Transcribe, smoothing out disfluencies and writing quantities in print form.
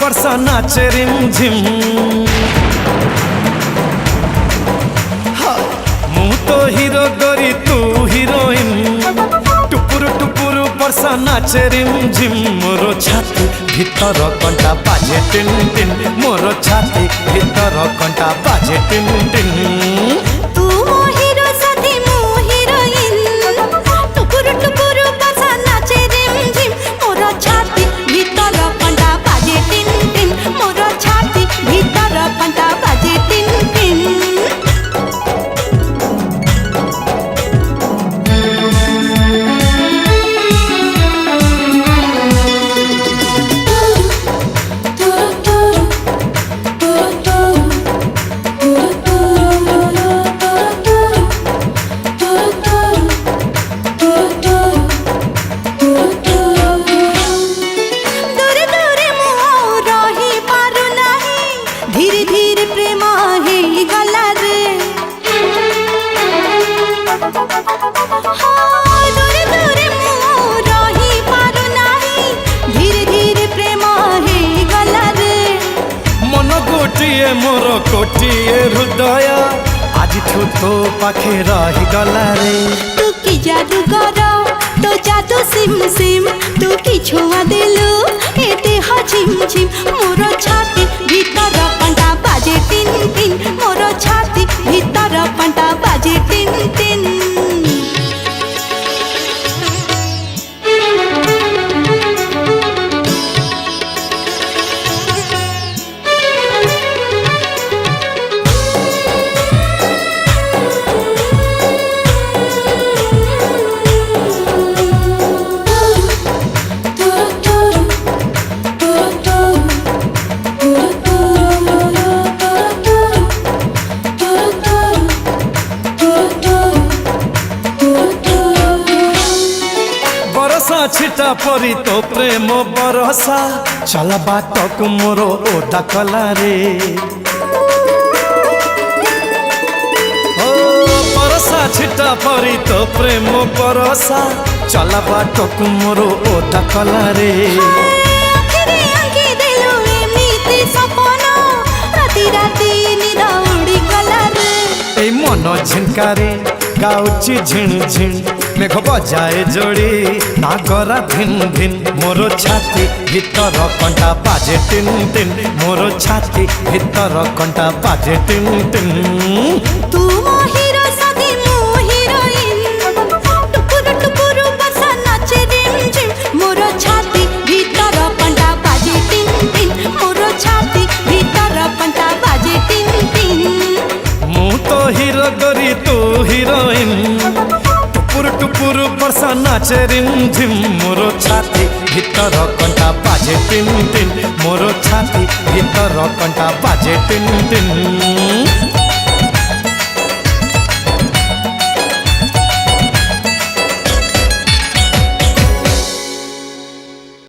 वर्षा नाचे रिमझिम मु तो हीरो गोरी तू हीरोइन टुपुर टुपुर वर्षा नाचे रिमझिम मोर छाती भीतर कंटा बाजे टिन टिन मोर छाती भीतर कंटा बाजे टिन टिन तू मो हीरो साथी मो हीरोइन टुपुर टुपुर वर्षा नाचे रिमझिम मोर छाती भीतर कंटा बाजे टिन टिन मोर छाती भीतर कंटा बाजे टिन टिन धीरे धीरे प्रेम हे गला रे दूरे दूरे रही पारु नाही धीरे धीरे प्रेम हे गला रे मन गोटिए मोर कोटिए हृदय आज तो पाखे रही गला रे तू की जादू कर तो जादू सिम सिम तू की छुआ देलु एते ह झिम झिम मोर छाती भीतर पंटा बाजे टिन टिन मोर छाती भीतर पंटा बाजे टिन टिन छिटा परी तो प्रेम बरसा चला बाट को मोर ओदा कला रे ओ बरसा छिटा परी तो प्रेम बरसा चला बाट को मोर ओदा कला रे आखिरे आंकी देलु एमिति सपना राती राती निद उड़ी गला रे ए मन झिनकारे गाउची झिन झिन मेघ बजाए जोड़ी नागरा धिन धिन मोर छाती भीतर कंटा बाजे टिन टिन मोर छाती भीतर कंटा बाजे टिन टिन तू मो हीरो साथी मो हीरोइन टुपुर टुपुर वर्षा नाचे रिमझिम मोर छाती भीतर कंटा बाजे टिन टिन मोर छाती भीतर कंटा बाजे टिन टिन मु तो हीरो गोरी तू हीरोइन टुपुर टुपुर वर्षा नाचे रिमझिम मोर छाती भीतर कंटा बाजे टिन टिन मोर छाती भीतर कंटा बाजे टिन टिन।